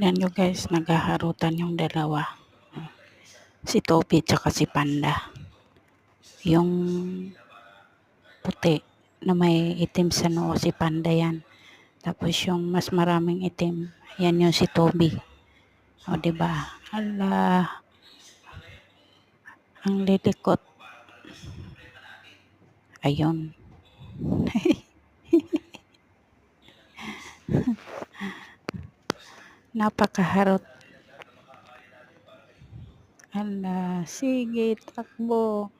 Tignan nyo guys, naghaharutan yung dalawa. Si Toby tsaka si Panda. Yung puti na may itim sa noo, si Panda yan. Tapos yung mas maraming itim, yan yung si Toby. O diba? Ala, ang lilikot. Ayun. Napakaharot. Ala, sige, takbo.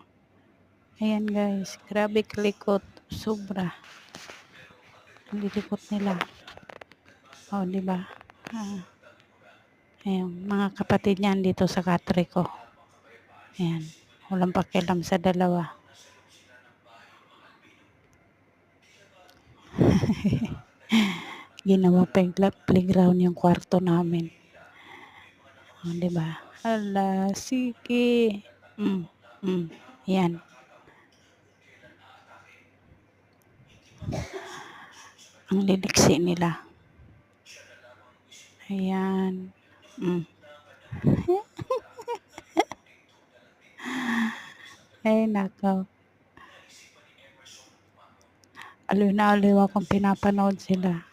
Ayan guys, grabe kalikot. Sobra. Ang lilikot nila. O, diba? Ayan, mga kapatid niyan dito sa katre ko. Ayan, walang pakialam sa dalawa. Ginawa playground yung kwarto namin. O, diba? Ala, sige. Yan. Ang liliksi nila. Ayan. Ay, nakaw. Aliw na aliw akong pinapanood sila.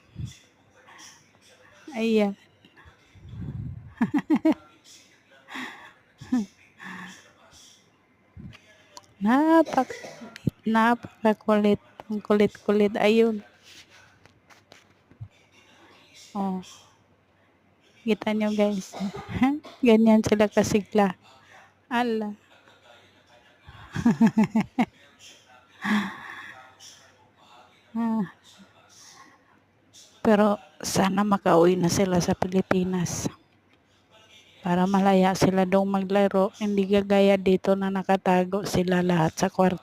Ayan. Napakakulit. Ang kulit-kulit. Ayun. Oh. Kita nyo guys. Ganyan sila kasigla. Ala. Pero sana makauwi na sila sa Pilipinas. Para malaya sila daw maglaro. Hindi gagaya dito na nakatago sila lahat sa kwarto.